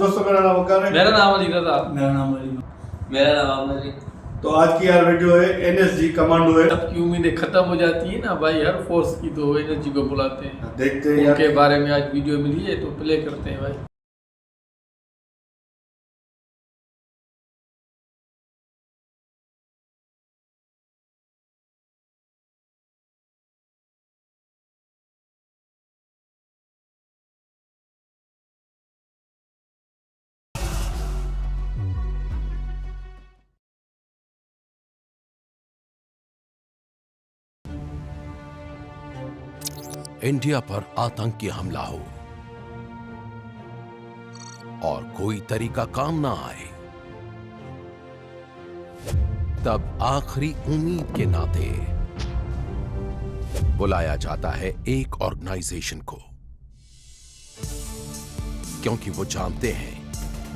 दोस्तों, मेरा नाम वकार है। मेरा नाम अली रज़ा। मेरा नाम अली। मेरा नाम अली। तो आज की यार वीडियो है एनएसजी कमांडो है। सबकी उम्मीदें खत्म हो जाती है ना भाई, हर फोर्स की तो एनर्जी को बुलाते हैं। देखते हैं उनके यार बारे में आज वीडियो मिली है तो प्ले करते हैं भाई। इंडिया पर आतंकी हमला हो और कोई तरीका काम ना आए, तब आखिरी उम्मीद के नाते बुलाया जाता है एक ऑर्गेनाइजेशन को, क्योंकि वो जानते हैं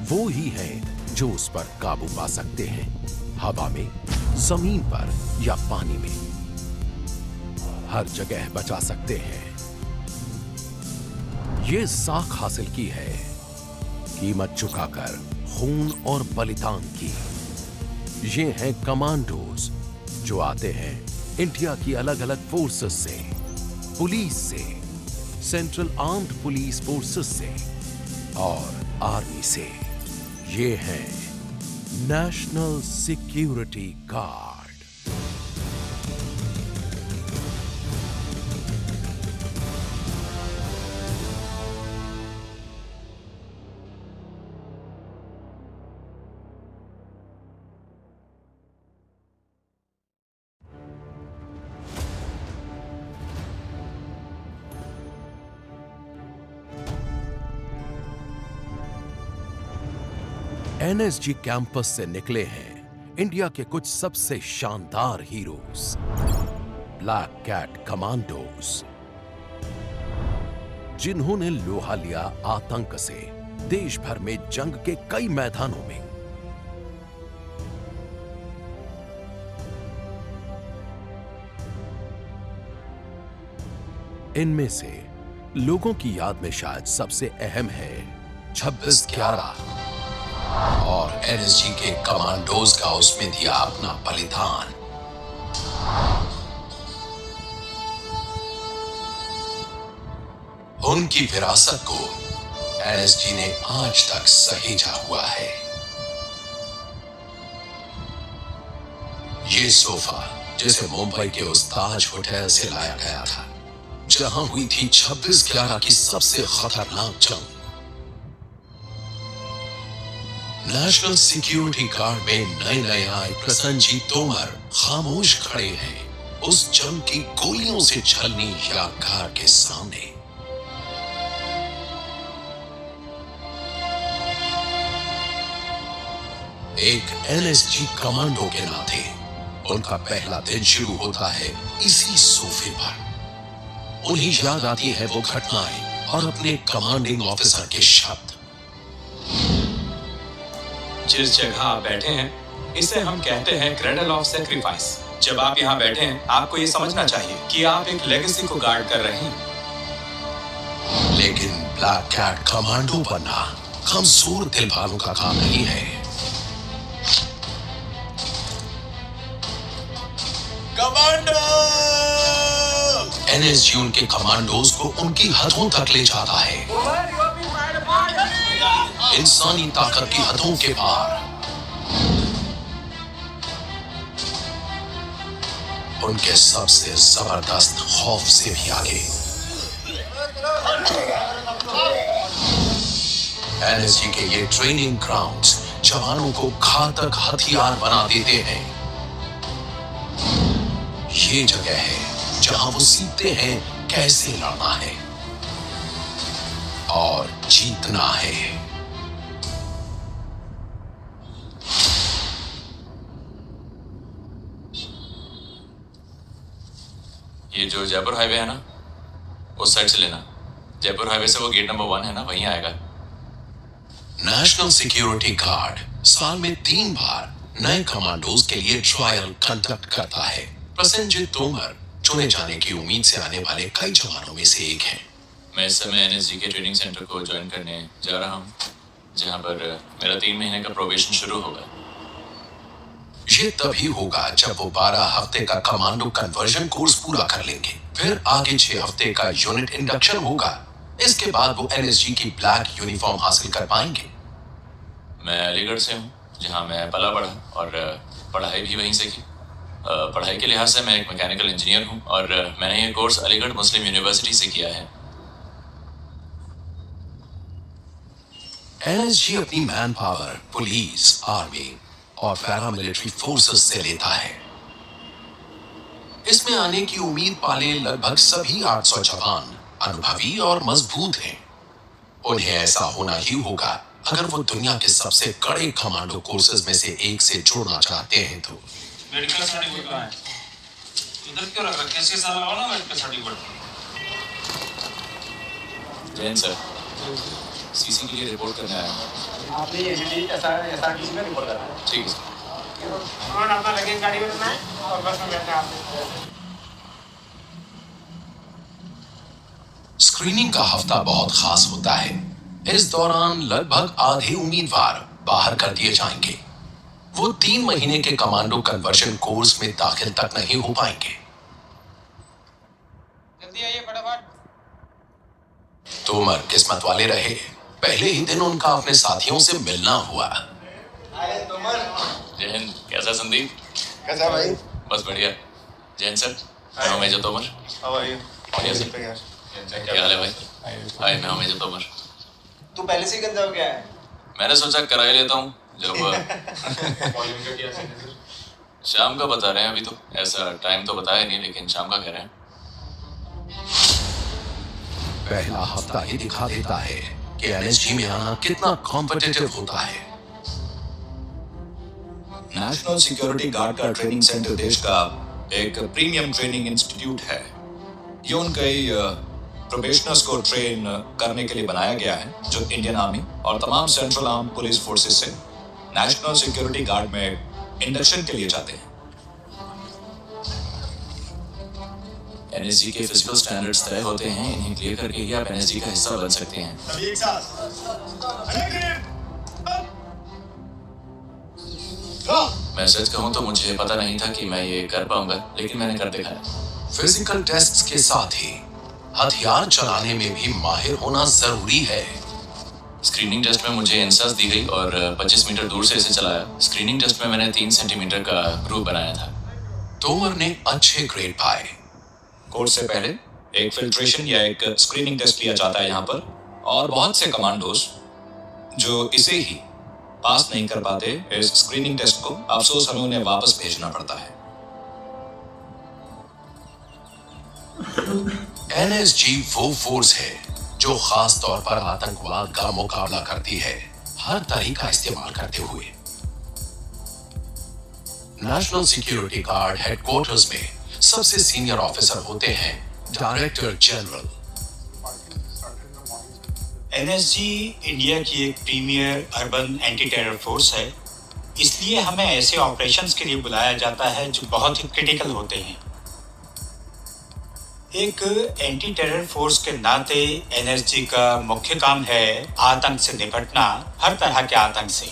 वो ही है जो उस पर काबू पा सकते हैं, हवा में, जमीन पर या पानी में, हर जगह बचा सकते हैं। ये साख हासिल की है कीमत चुकाकर, खून और बलिदान की। ये हैं कमांडोज जो आते हैं इंडिया की अलग अलग फोर्सेस से, पुलिस से, सेंट्रल आर्म्ड पुलिस फोर्सेस से और आर्मी से। ये हैं national security guard. NSG campus से निकले हैं इंडिया के कुछ सबसे शानदार हीरोज, ब्लैक कैट कमांडोज, जिन्होंने लोहा लिया आतंक से देश भर में जंग के कई मैदानों में। इनमें से लोगों की याद में शायद सबसे अहम है 26/11 और एनएसजी के कमांडोज का उसमें दिया अपना बलिदान। उनकी विरासत को एनएसजी ने आज तक सहेजा हुआ है। ये सोफा जिसे मुंबई के उस ताज होटल से लाया गया था, जहां हुई थी 26/11 की सबसे खतरनाक जंग। नेशनल सिक्योरिटी गार्ड में नए नए आए प्रसन्नजीत तोमर खामोश खड़े हैं उस जंग की गोलियों से छलनी यादगार के सामने। एक एनएसजी कमांडो के नाते उनका पहला दिन शुरू होता है इसी सोफे पर। उन्हें याद आती है वो घटनाएं और अपने कमांडिंग ऑफिसर के शब्द। जिस जगह आप बैठे हैं इसे हम कहते हैं क्रेडल ऑफ सैक्रिफाइस। जब आप यहाँ बैठे हैं आपको ये समझना चाहिए कि आप एक लेगेसी को गार्ड कर रहे हैं। लेकिन ब्लैक कैट कमांडो बनना कमजोर दिल वालों का काम नहीं है। कमांडो! एनएसजी उनके कमांडोज को उनकी हदों तक ले जाता है, इंसानी ताकत की हदों के पार। उनके सबसे जबरदस्त खौफ से भी आगे। एनएसजी के ये ट्रेनिंग ग्राउंड्स जवानों को घातक हथियार बना देते हैं। ये जगह है जहां वो सीखते हैं कैसे लड़ना है और जीतना है। ये जो जयपुर हाईवे है ना, उस साइड से लेना। जयपुर हाईवे से वो गेट नंबर 1 है ना, वहीं आएगा। नेशनल सिक्योरिटी गार्ड साल में 3 बार नए कमांडोज के लिए ट्रायल कंडक्ट करता है। प्रसन्नजीत तोमर चुने जाने की उम्मीद से आने वाले कई जवानों में से एक हैं। मैं इस समय एनएसजी के ट्रेनिंग सेंटर को ज्वाइन करने जा रहा हूँ। जहां पर मेरा 3 महीने का प्रोबेशन शुरू होगा। ये तभी होगा जब वो 12 हफ्ते का कमांडो कन्वर्जन कोर्स पूरा कर लेंगे। फिर आगे 6 हफ्ते का यूनिट इंडक्शन होगा। इसके बाद वो एनएसजी की ब्लैक यूनिफॉर्म हासिल कर पाएंगे। मैं अलीगढ़ से हूँ, जहाँ मैं पला बढ़ा और पढ़ाई भी वहीं से की। पढ़ाई के लिहाज से मैं एक मैकेनिकल इंजीनियर हूँ और मैंने ये कोर्स अलीगढ़ मुस्लिम यूनिवर्सिटी से किया है। एनएसजी अपनी मैन पावर पुलिस, आर्मी और पैरामिलिट्री फोर्सेस से लेता है। इसमें आने की उम्मीद पाले लगभग सभी 800 जवान अनुभवी और मजबूत हैं। उन्हें ऐसा होना ही होगा अगर वो दुनिया के सबसे कड़े कमांडो कोर्सेज में से एक से जुड़ना चाहते हैं तो। मेडिकल सर्टिफिकेट कहाँ है? इधर क्यों रखा? कैसे साल लगाओ ना medical certificate. Jain sir, CC के लिए रिपोर्ट करना है। आपने ये एसआरटीसी में रिपोर्ट करना है। ठीक है सर। और अपना लगेज गाड़ी में रखना है और बस में बैठना है आपने। स्क्रीनिंग का हफ्ता बहुत खास होता है। इस दौरान लगभग आधे उम्मीदवार बाहर कर दिए जाएंगे। वो 3 महीने के कमांडो कन्वर्जन कोर्स में दाखिल तक नहीं हो पाएंगे। जल्दी आइए फटाफट। तोमर किस्मत वाले रहे। पहले ही दिन उनका अपने साथियों से मिलना हुआ। जैन, कैसा संदीप? कैसा भाई? बस बढ़िया। जैन सर, मैं हूं major Tomar. How are you? बढ़िया सर। क्या हाल है भाई? हाय, मैं हूं मेजर तोमर। तू पहले से ही गंजा हो गया है? मैंने सोचा करा ही लेता हूँ जब शाम का बता रहे हैं। अभी तो ऐसा टाइम तो बताया नहीं, लेकिन शाम का कह रहे हैं। पहला हफ्ता ही दिखा देता है कि एनएसजी में आना कितना कॉम्पिटिटिव होता है। नेशनल सिक्योरिटी गार्ड का ट्रेनिंग सेंटर देश का एक प्रीमियम ट्रेनिंग इंस्टीट्यूट है। ये उन कई प्रोबेशनर्स को ट्रेन करने के लिए बनाया गया है, जो इंडियन आर्मी और तमाम सेंट्रल आर्म पुलिस फोर्सेस से नेशनल सिक्योरिटी गार्ड में इंडक्शन के लिए जाते हैं। एनएसजी के फिजिकल स्टैंडर्ड्स तय होते हैं। इन्हें क्लियर करके ही आप एनएसजी का हिस्सा बन सकते हैं। अभी एक साथ। मैं सच कहूं तो मुझे पता नहीं था कि मैं ये कर पाऊंगा, लेकिन मैंने कर दिखाया। फिजिकल टेस्ट्स के साथ ही हथियार चलाने में भी माहिर होना जरूरी है। स्क्रीनिंग टेस्ट में मुझे इंसास दी गई और 25 मीटर दूर से इसे चलाया। स्क्रीनिंग टेस्ट में मैंने 3 सेंटीमीटर का ग्रुप बनाया था। तोमर ने अच्छे ग्रेड पाए। कोर्स से पहले एक फिल्ट्रेशन या एक स्क्रीनिंग टेस्ट लिया जाता है यहाँ पर, और बहुत से कमांडोज जो इसे ही पास नहीं कर पाते इस स्क्रीनिंग टेस्ट को, अफसोस हमें उन्हें वापस भेजना पड़ता है। एनएसजी वो फोर्स है जो खास तौर पर आतंकवाद का मुकाबला करती है, हर तरीका इस्तेमाल करते हुए। नेशनल सिक्योरिटी गार्ड हेडक्वार्टर्स में सबसे सीनियर ऑफिसर होते हैं डायरेक्टर जनरल। एनएसजी इंडिया की एक premier urban anti terror force है, इसलिए हमें ऐसे ऑपरेशंस के लिए बुलाया जाता है जो बहुत ही क्रिटिकल होते हैं। एक एंटी टेरर फोर्स के नाते एनएसजी का मुख्य काम है आतंक से निपटना, हर तरह के आतंक से।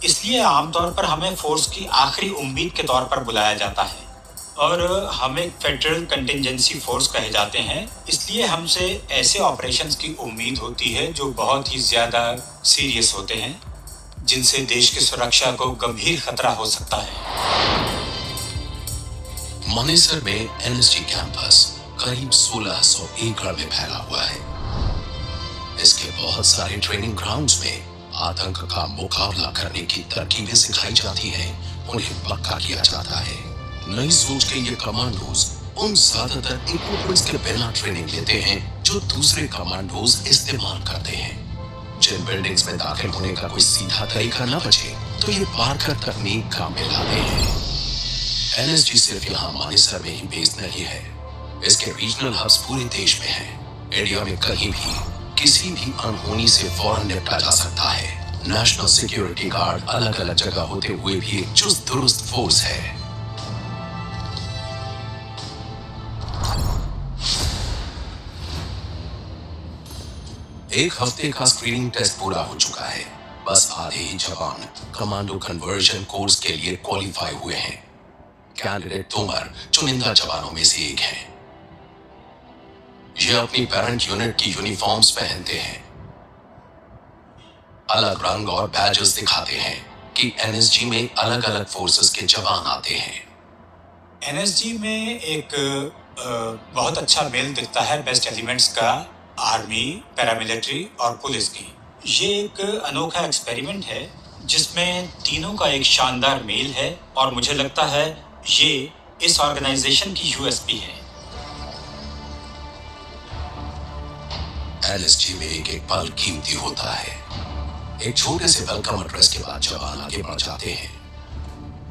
इसलिए आमतौर पर हमें फोर्स की आखिरी उम्मीद के तौर पर बुलाया जाता है, और हम एक फेडरल कंटिजेंसी फोर्स कहे जाते हैं। इसलिए हमसे ऐसे ऑपरेशंस की उम्मीद होती है जो बहुत ही ज़्यादा सीरियस होते हैं, जिनसे देश की सुरक्षा को गंभीर खतरा हो सकता है। मनेसर में एनएसजी कैंपस करीब 1600 एकड़ में फैला हुआ है। इसके बहुत सारे ट्रेनिंग ग्राउंड्स में आतंक का मुकाबला करने की तरकीबें सिखाई जाती हैं, उन्हें पक्का किया जाता है। नई सोच के ये कमांडोज उन ज्यादातर इक्विपमेंट्स के बिना ट्रेनिंग लेते हैं जो दूसरे कमांडोज इस्तेमाल करते हैं। जिन बिल्डिंग्स में दाखिल होने का कोई सीधा तरीका न बचे तो ये पार्कर तकनीक काम में लाते हैं। एनएसजी सिर्फ यहाँ मानेसर में ही बेस्ड नहीं है, इसके रीजनल हब्स पूरे देश में हैं। इंडिया में कहीं भी किसी भी अनहोनी से फौरन निपटा जा सकता है। नेशनल सिक्योरिटी गार्ड अलग अलग जगह होते हुए भी एक चुस्त दुरुस्त फोर्स है। एक हफ्ते का स्क्रीनिंग टेस्ट पूरा हो चुका है। बस आधे ही जवान कमांडो कन्वर्जन कोर्स के लिए क्वालिफाई हुए हैं। कैंडिडेट तोमर चुनिंदा जवानों में से एक हैं। ये अपनी पैरेंट यूनिट की यूनिफॉर्म्स पहनते हैं, अलग रंग और बैजेस दिखाते हैं कि एनएसजी में अलग अलग फोर्सेस के जवान आते हैं। एनएसजी में एक बहुत अच्छा मेल दिखता है बेस्ट एलिमेंट्स का, आर्मी, पैरामिलिट्री और पुलिस की। ये एक अनोखा एक्सपेरिमेंट है जिसमें तीनों का एक शानदार मेल है और मुझे लगता है ये इस ऑर्गेनाइजेशन की यूएसपी है। एनएसजी में एक एक पल कीमती होता है। एक छोटे से वेलकम एड्रेस के बाद जवान आगे बढ़ जाते हैं।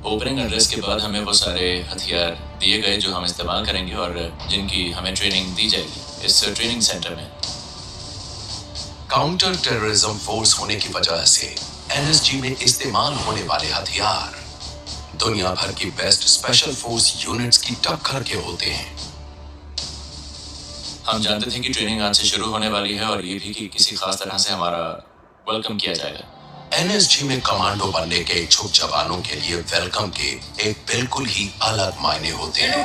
ओपनिंग एड्रेस के बाद हमें वो सारे हथियार दिए गए जो हम इस्तेमाल करेंगे और जिनकी हमें ट्रेनिंग दी जाएगी इस ट्रेनिंग सेंटर में। काउंटर टेररिज्म फोर्स होने की वजह से एनएसजी में इस्तेमाल होने वाले हथियार दुनिया भर की बेस्ट स्पेशल फोर्स यूनिट्स की टक्कर के होते हैं। हम जानते थे कि ट्रेनिंग आज से शुरू होने वाली है और ये भी कि किसी खास तरह से हमारा वेलकम किया जाएगा। एनएसजी में कमांडो बनने के इच्छुक जवानों के लिए वेलकम के एक बिल्कुल ही अलग मायने होते हैं।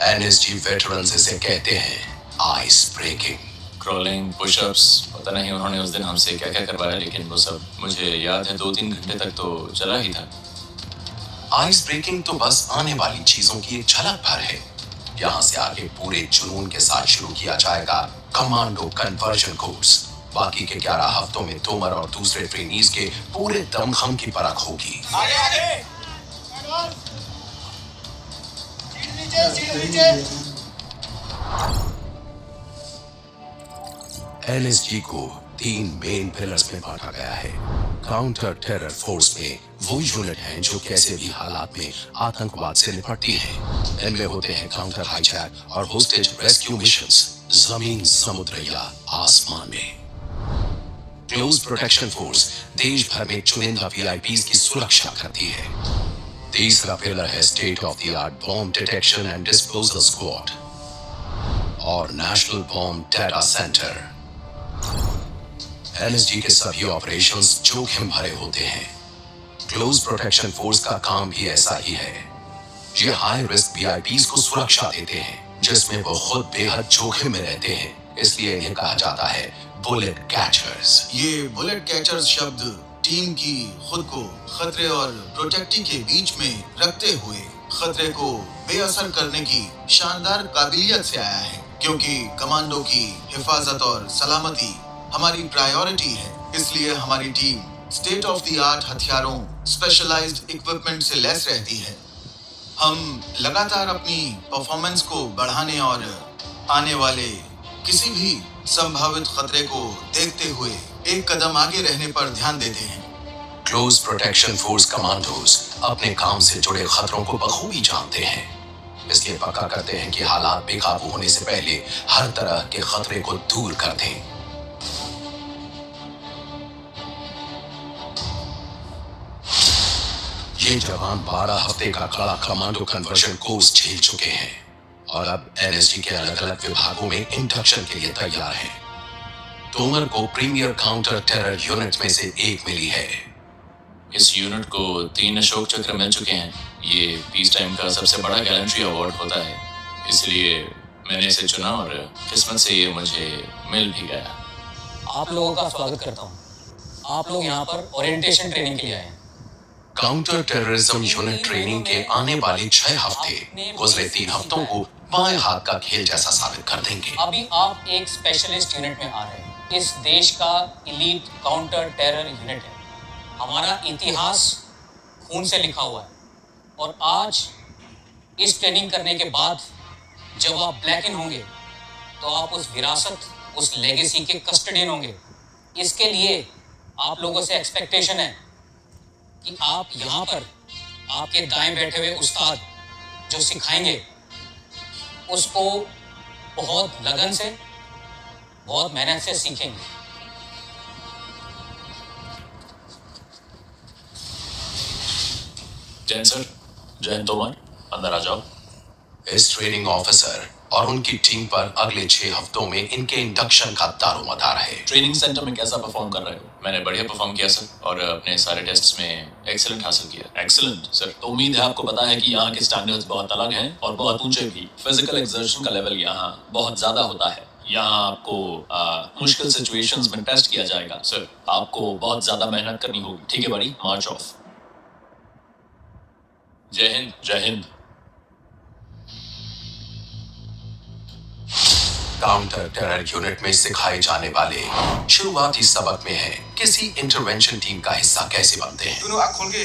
एनएसजी वेटरन्स इसे कहते हैं आइस ब्रेकिंग। क्रॉलिंग, पुशअप्स, पता नहीं उन्होंने उस दिन हमसे क्या क्या करवाया, लेकिन वो सब मुझे याद है 2-3 घंटे तक तो चला ही था। आइस ब्रेकिंग तो बस आने वाली चीजों की एक झलक भर है। यहाँ से आगे पूरे जुनून के साथ शुरू किया जाएगा कमांडो कन्वर्जन कोर्स। बाकी के 11 हफ्तों में तोमर और दूसरे ट्रेनीज के पूरे दमखम की परख होगी। एनएसजी को 3 मेन पिलर्स में बांटा गया है। काउंटर टेरर फोर्स में वो यूनिट हैं जो कैसे भी हालात में आतंकवाद से निपटती हैं। इनमें होते हैं काउंटर हाईजैक और होस्टेज रेस्क्यू मिशंस जमीन, समुद्र या आसमान में। क्लोज प्रोटेक्शन फोर्स देश भर में चुनिंदा वीआईपीज की सुरक्षा करती है। तीसरा पिलर है state of the art bomb detection and disposal squad और national bomb data centre. NSG के सभी ऑपरेशंस जोखिम भरे होते हैं। क्लोज प्रोटेक्शन फोर्स का काम भी ऐसा ही है। ये हाई रिस्क वीआईपीज को सुरक्षा देते हैं जिसमें वो खुद बेहद जोखिम में रहते हैं, इसलिए इन्हें कहा जाता है बुलेट कैचर्स। ये बुलेट कैचर्स शब्द टीम की खुद को खतरे और प्रोटेक्टी के बीच में रखते हुए खतरे को बेअसर करने की शानदार काबिलियत से आया है, क्योंकि कमांडो की हिफाजत और सलामती हमारी प्रायोरिटी है। इसलिए हमारी team state of the art हथियारों, स्पेशलाइज्ड इक्विपमेंट से लैस रहती है। हम लगातार अपनी परफॉर्मेंस को बढ़ाने और आने वाले किसी भी संभावित खतरे को देखते हुए एक कदम आगे रहने पर ध्यान देते हैं। क्लोज प्रोटेक्शन फोर्स कमांडोज अपने काम से जुड़े खतरों को बखूबी जानते हैं, इसलिए पक्का करते हैं कि हालात बेकाबू होने से पहले हर तरह के खतरे को दूर कर दें। ये जवान 12 हफ्ते का कड़ा कमांडो कन्वर्जन कोर्स झेल चुके हैं और अब एनएसजी के अलग अलग विभागों में इंडक्शन के लिए तैयार हैं। तोमर को प्रीमियर काउंटर टेरर यूनिट में से एक मिली है। इस यूनिट को 3 अशोक चक्र मिल चुके हैं। ये पीस टाइम का सबसे बड़ा गैलेंट्री अवार्ड होता है, इसलिए मैंने इसे चुना और किस्मत से ये मुझे मिल भी गया। आप लोगों का स्वागत करता हूँ। आप लोग यहाँ पर ओरिएंटेशन ट्रेनिंग के लिए आए हैं। काउंटर टेररिज्म यूनिट ट्रेनिंग के आने वाले 6 हफ्ते गुजरे 3 हफ्तों को बाएं हाथ का खेल जैसा साबित कर देंगे। अभी आप एक स्पेशलिस्ट यूनिट में आ रहे हैं। इस देश का इलीट काउंटर टेरर यूनिट है। हमारा इतिहास खून से लिखा हुआ है और आज इस ट्रेनिंग करने के बाद जब आप ब्लैक इन होंगे तो आप उस विरासत, उस लेगेसी के कस्टडियन होंगे। इसके लिए आप लोगों से एक्सपेक्टेशन है कि आप यहाँ पर आपके दाएं बैठे हुए उस्ताद जो सिखाएंगे उसको बहुत लगन से, बहुत मेहनत से सीखेंगे। जैन सर, जैन तोमर, अंदर आ जाओ। इस ट्रेनिंग ऑफिसर और उनकी टीम पर अगले 6 हफ्तों में इनके इंडक्शन का दारोमदार है। ट्रेनिंग सेंटर में कैसा परफॉर्म कर रहे हो? मैंने बढ़िया परफॉर्म किया सर, और अपने सारे टेस्ट्स में एक्सीलेंट हासिल किया। Excellent sir. तो उम्मीद है आपको पता है कि यहाँ के स्टैंडर्ड्स बहुत अलग हैं और बहुत ऊंचे भी। फिजिकल एक्सर्शन का लेवल यहाँ बहुत ज्यादा होता है। यहाँ आपको मुश्किल सिचुएशंस में टेस्ट किया जाएगा सर। आपको बहुत ज्यादा मेहनत करनी होगी। ठीक है बड़ी, मार्च ऑफ। जय हिंद। जय हिंद। काउंटर टेरर यूनिट में सिखाए जाने वाले शुरुआती सबक में है किसी इंटरवेंशन टीम का हिस्सा कैसे बनते हैं। दोनों आँख खोल के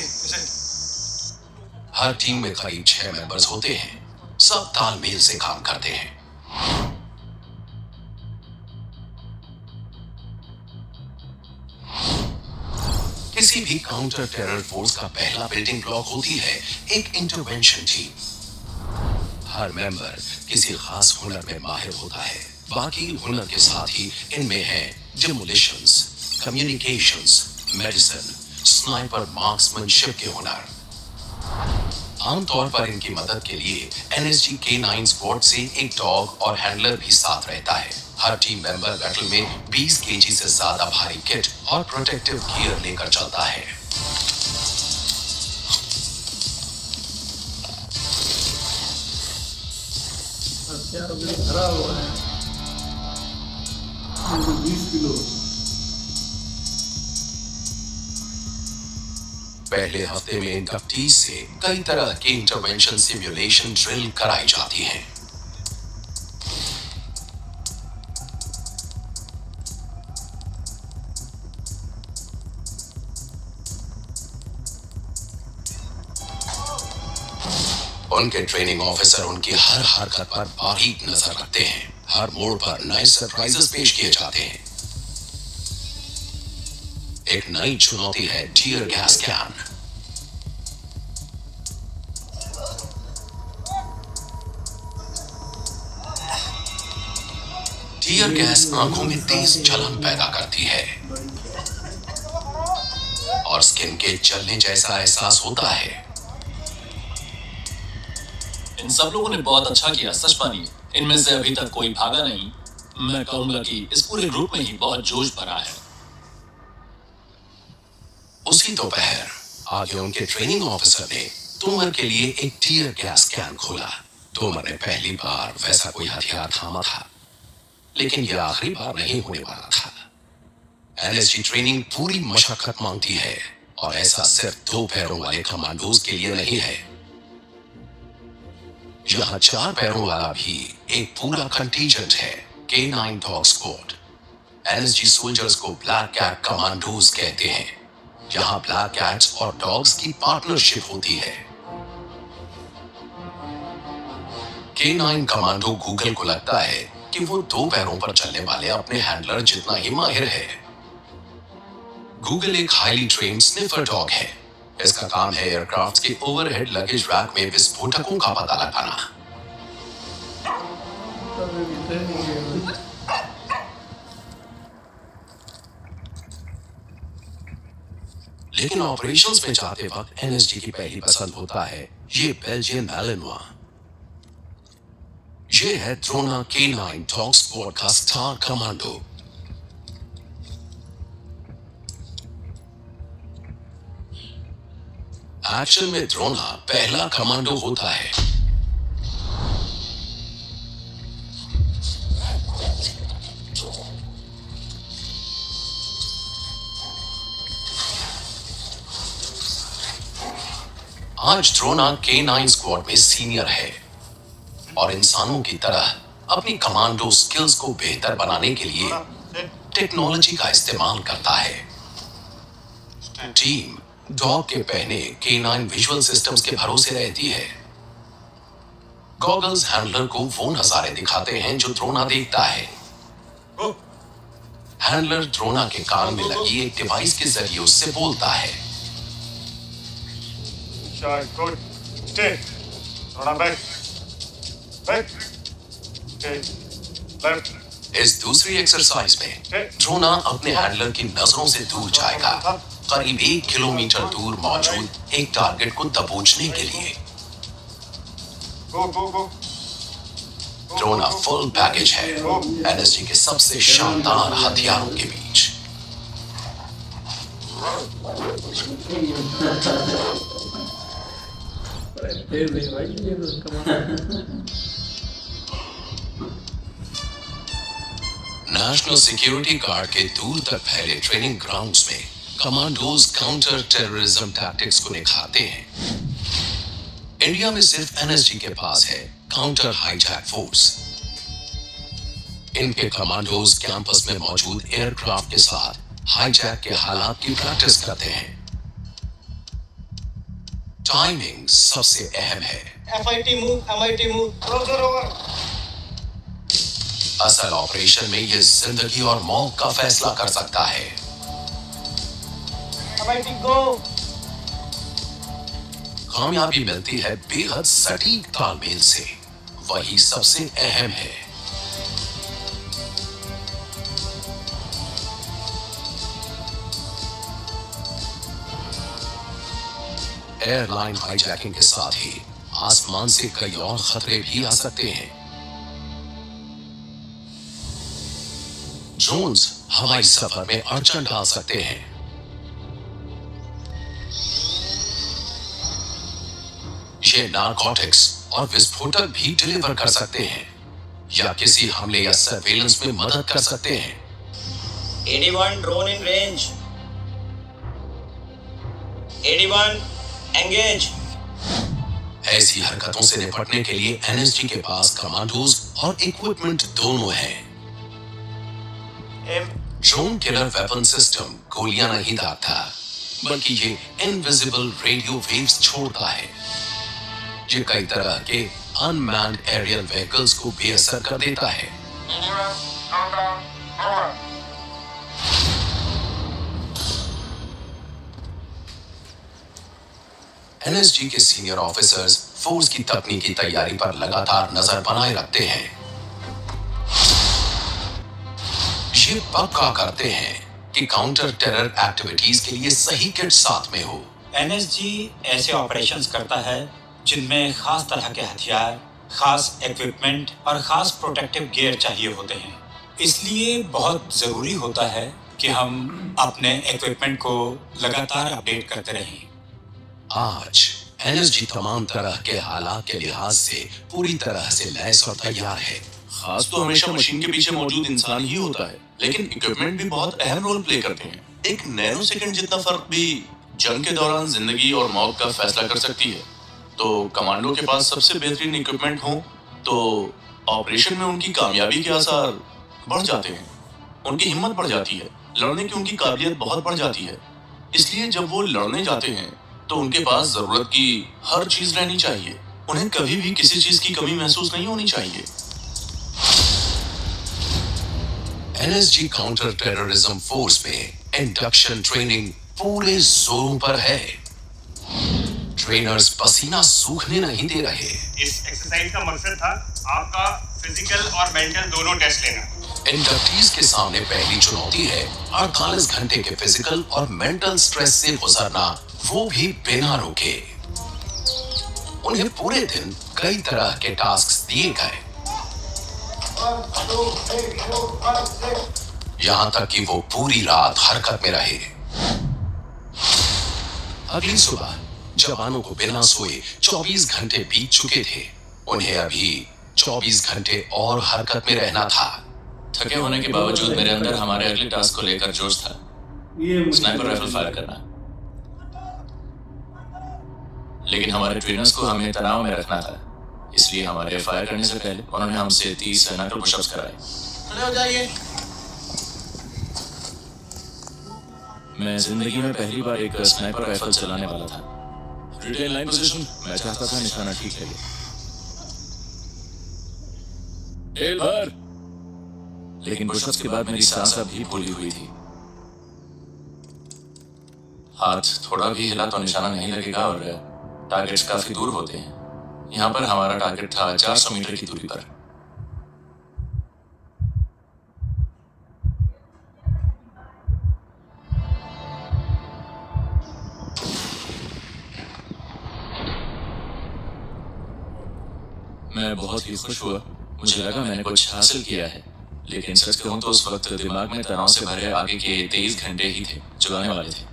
हर टीम में करीब 6 मेंबर्स होते हैं। सब तालमेल से काम करते हैं। किसी भी काउंटर टेरर फोर्स का पहला बिल्डिंग ब्लॉक होती है एक इंटरवेंशन टीम। हर मेंबर किसी खास हुनर में माहिर होता है। बाकी हुनर के साथ ही इनमें है डिमोलिशंस, कम्युनिकेशंस, मेडिसिन, स्नाइपर, मार्क्समैनशिप के हुनर। आमतौर पर इनकी मदद के लिए एनएसजी K9 स्क्वाड से एक डॉग और हैंडलर भी साथ रहता है। हर टीम मेंबर बैटल में 20 केजी से ज्यादा भारी किट और प्रोटेक्टिव गियर लेकर चलता है। हथियार भी भरा हुआ है। 20 किलो। पहले हफ्ते में इंडक्टीज से कई तरह के इंटरवेंशन सिमुलेशन ड्रिल कराई जाती हैं। उनके ट्रेनिंग ऑफिसर उनकी हर हरकत पर बारीक नजर रखते हैं। हर मोड़ पर नए सरप्राइजेस पेश किए जाते हैं। एक नई चुनौती है tear gas can. Tear gas आंखों में तेज जलन पैदा करती है और स्किन के जलने जैसा एहसास होता है। इन सब लोगों ने बहुत अच्छा किया, सच मानिए। इनमें से अभी तक कोई भागा नहीं। मैं कहूंगा कि इस पूरे ग्रुप में ही बहुत जोश भरा है। उसी दोपहर आगे उनके ट्रेनिंग ऑफिसर ने तोमर के लिए एक टीयर गैस कैन खोला। तोमर ने पहली बार वैसा कोई हथियार थामा था, लेकिन यह आखिरी बार नहीं होने वाला था। एनएसजी ट्रेनिंग पूरी मशक्कत मांगती है और ऐसा सिर्फ 2 पैरों वाले कमांडोज के लिए नहीं है। यहाँ 4 पैरों वाला भी एक पूरा कंटीजेंट है, K9 dog squad. NSG soldiers को ब्लैक कैट कमांडोज कहते हैं। यहाँ ब्लैक कैट्स और डॉग्स की पार्टनरशिप होती है। K9 कमांडो गूगल को लगता है कि वो 2 पैरों पर चलने वाले अपने हैंडलर जितना ही माहिर है। गूगल एक हाईली ट्रेन्ड स्निफर डॉग है। इसका काम है एयरक्राफ्ट के ओवरहेड लगेज रैक में विस्फोटकों का पता लगाना। लेकिन ऑपरेशंस में जाते वक्त एनएसजी की पहली पसंद होता है ये बेल्जियन मैलिनोआ। ये है ड्रोना K9 डॉग स्क्वाड का स्टार कमांडो। एक्शन में ड्रोना पहला कमांडो होता है। आज ड्रोना K9 स्क्वाड में सीनियर है और इंसानों की तरह अपनी कमांडो स्किल्स को बेहतर बनाने के लिए टेक्नोलॉजी का इस्तेमाल करता है। टीम डॉग के पहने K9 विजुअल सिस्टम्स के भरोसे रहती है। गॉगल्स हैंडलर को वो नजारे दिखाते हैं जो ड्रोना देखता है। हैंडलर ड्रोना के कान में लगी एक डिवाइस के जरिए उससे बोलता है। इस दूसरी एक्सरसाइज में ड्रोना अपने हैंडलर की नजरों से दूर जाएगा, करीब 1 किलोमीटर दूर मौजूद एक टारगेट को दबोचने के लिए। ड्रोन फुल पैकेज है एनएसजी के सबसे शानदार हथियारों के बीच। फिर नहीं भाई ये तो कमाल। नेशनल सिक्योरिटी गार्ड के दूर तक फैले ट्रेनिंग ग्राउंड्स में कमांडोज काउंटर टेररिज्म टैक्टिक्स को निखारते हैं। इंडिया में सिर्फ एनएसजी के पास है काउंटर हाईजैक फोर्स। इनके कमांडोज कैंपस में मौजूद एयरक्राफ्ट के साथ हाईजैक के हालात की प्रैक्टिस करते हैं। टाइमिंग सबसे अहम है। MIT move, असल ऑपरेशन में यह जिंदगी और मौत का फैसला कर सकता है। MIT go. कामयाबी मिलती है बेहद सटीक तालमेल से, वही सबसे अहम है। एयरलाइन हाईजैकिंग के साथ ही आसमान से कई और खतरे भी आ सकते हैं। ड्रोन्स हवाई सफर में अड़चन डाल सकते हैं। ये नारकोटिक्स और विस्फोटक भी डिलीवर कर सकते हैं या किसी हमले या सर्वेलेंस में मदद कर सकते हैं। 81 drone in range. 81 engage. ऐसी हरकतों से निपटने के लिए एनएसजी के पास कमांडोज और इक्विपमेंट दोनों हैं। ड्रोन किलर वेपन सिस्टम गोलियां नहीं दागता, बल्कि ये इनविजिबल रेडियो वेव्स छोड़ता है। ये कई तरह के अनमैन्ड एरियल व्हीकल्स को बेअसर कर देता है। एनएसजी के सीनियर ऑफिसर्स फोर्स की तकनीकी तैयारी पर लगातार नजर बनाए रखते हैं। ये पक्का करते हैं कि काउंटर टेरर एक्टिविटीज के लिए सही किट साथ में हो। एनएसजी ऐसे ऑपरेशंस करता है जिनमें खास तरह के हथियार, खास इक्विपमेंट और खास प्रोटेक्टिव गियर चाहिए होते हैं। इसलिए बहुत जरूरी होता है कि हम अपने इक्विपमेंट को लगातार अपडेट करते रहें। आज एनएसजी तमाम तरह के हालात के लिहाज से पूरी तरह से लैस और तैयार है। खास तो हमेशा मशीन के पीछे मौजूद इंसान ही होता है, लेकिन इक्विपमेंट भी बहुत अहम रोल प्ले करते हैं। एक नैनो सेकंड जितना फर्क भी जंग के दौरान जिंदगी और मौत का फैसला कर सकती है। तो कमांडो के पास सबसे बेहतरीन इक्विपमेंट हो तो ऑपरेशन में उनकी कामयाबी के आसार बढ़ जाते हैं, उनकी हिम्मत बढ़ जाती है, लड़ने की उनकी काबिलियत बहुत बढ़ जाती है। इसलिए जब वो लड़ने जाते हैं तो उनके पास जरूरत की हर चीज रहनी चाहिए। उन्हें कभी भी किसी चीज की कमी महसूस नहीं होनी चाहिए। एनएसजी काउंटर टेररिज्म फोर्स में इंडक्शन ट्रेनिंग पूरे जोरों पर है। ट्रेनर्स पसीना सूखने नहीं दे रहे। इस एक्सरसाइज का मकसद था आपका फिजिकल और मेंटल दोनों टेस्ट लेना। इंडक्टीज के सामने पहली चुनौती है 48 घंटे के फिजिकल और मेंटल स्ट्रेस से गुजरना, वो भी बिना रुके। उन्हें पूरे दिन कई तरह के टास्क दिए गए, यहां तक कि वो पूरी रात हरकत में रहे। अगली सुबह जवानों को बिना सोए 24 घंटे बीत चुके थे। उन्हें अभी 24 घंटे और हरकत में रहना था। थके होने के बावजूद मेरे अंदर हमारे अगले टास्क को लेकर जोश था, स्नाइपर राइफल फायर करना। लेकिन हमारे ट्रेनर्स को हमें तनाव में रखना था, इसलिए हमारे फायर करने से पहले उन्होंने हमसे 30 स्नाइपर पुशअप्स कराए। खड़े हो जाइए। मैं जिंदगी में पहली बार एक स्नाइपर राइफल चलाने वाला था। रिटेन लाइन पोजीशन, मैं चाहता था निशाना ठीक लगे। तेल भर। लेकिन पुशअप्स के बाद मेरी सांस अभी फूली हुई थी। हाथ थोड़ा भी हिला तो निशाना नहीं लगेगा और टारगेट्स काफी दूर होते हैं। यहाँ पर हमारा टारगेट था 400 मीटर की दूरी पर। मैं बहुत ही खुश हुआ मुझे लगा मैंने कुछ हासिल किया है, लेकिन सच कहूं तो उस वक्त दिमाग में तनाव से भरे आगे के 23 घंटे ही थे जो आने वाले थे।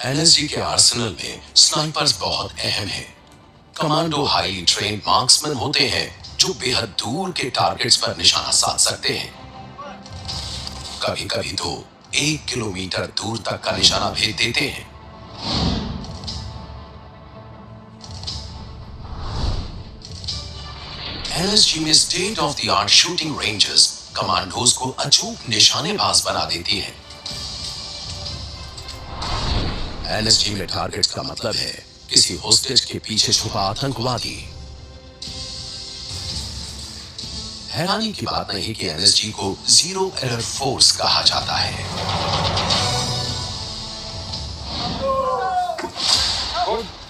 एनएसजी के आर्सेनल में स्नाइपर्स बहुत अहम है। कमांडो हाईली ट्रेन्ड मार्क्समैन होते हैं जो बेहद दूर के टारगेट्स पर निशाना साध सकते हैं। कभी कभी तो 1 किलोमीटर दूर तक का निशाना भेज देते हैं। एनएसजी में state of the art shooting ranges commandos को अचूक निशानेबाज बना देती है। एनएसजी में टारगेट्स का मतलब है किसी होस्टेज के पीछे छुपा आतंकवादी। हैरानी की बात नहीं कि एनएसजी को जीरो एरर फोर्स कहा जाता है।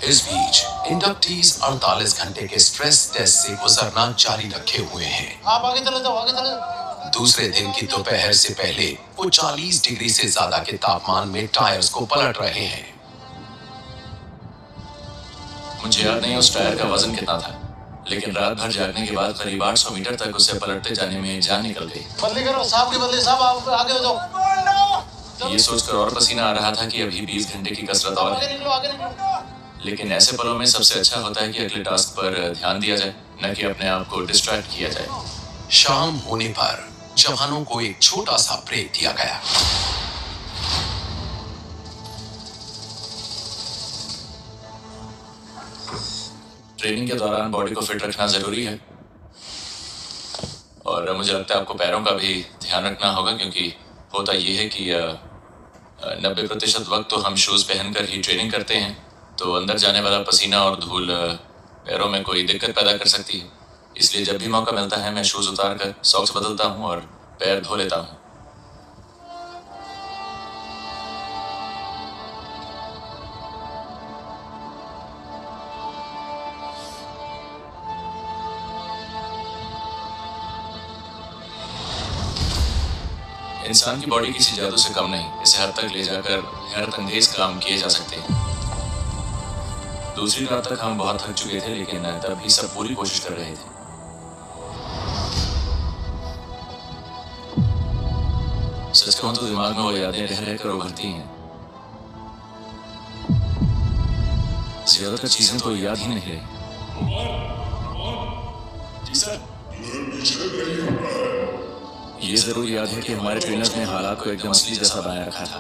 इस बीच इंडक्टीज 48 घंटे के स्ट्रेस टेस्ट से गुजरना जारी रखे हुए हैं। आप आगे चले जाओ, आगे चले जाओ। दूसरे दिन की दोपहर से पहले वो 40 डिग्री से ज्यादा के तापमान में टायर्स को पलट रहे हैं। मुझे याद नहीं उस टायर का वजन कितना था, लेकिन रात भर जागने के बाद करीब 800 मीटर तक उसे पलटते जाने में जान निकल गई। बदली करो साहब की बदली, साहब आप आगे हो जाओ। ये सोचकर और पसीना आ रहा था कि अभी 20 घंटे की कसरत और आगे है। निकलो, आगे निकलो। लेकिन ऐसे पलों में सबसे अच्छा होता है कि अगले टास्क पर ध्यान दिया जाए, न कि अपने आप को डिस्ट्रैक्ट किया जाए। शाम होने पर जवानों को एक छोटा सा ब्रेक दिया गया। ट्रेनिंग के दौरान बॉडी को फिट रखना जरूरी है, और मुझे लगता है आपको पैरों का भी ध्यान रखना होगा, क्योंकि होता ये है कि 90% वक्त तो हम शूज पहनकर ही ट्रेनिंग करते हैं, तो अंदर जाने वाला पसीना और धूल पैरों में कोई दिक्कत पैदा कर सकती है। इसलिए जब भी मौका मिलता है मैं शूज उतार कर सॉक्स बदलता हूँ और पैर धो लेता हूँ। इंसान की बॉडी किसी जादू से कम नहीं, इसे हद तक ले जाकर हैरत अंगेज काम किए जा सकते हैं। दूसरी रात तक हम बहुत थक चुके थे, लेकिन तब भी सब पूरी कोशिश कर रहे थे। सच कहूं तो दिमाग में वो यादें रह रह कर उभरती हैं। ज्यादातर चीजें तो याद ही नहीं रही। जी सर। ये जरूर याद है कि हमारे ट्रेनर्स ने हालात को एकदम असली जैसा बनाए रखा था।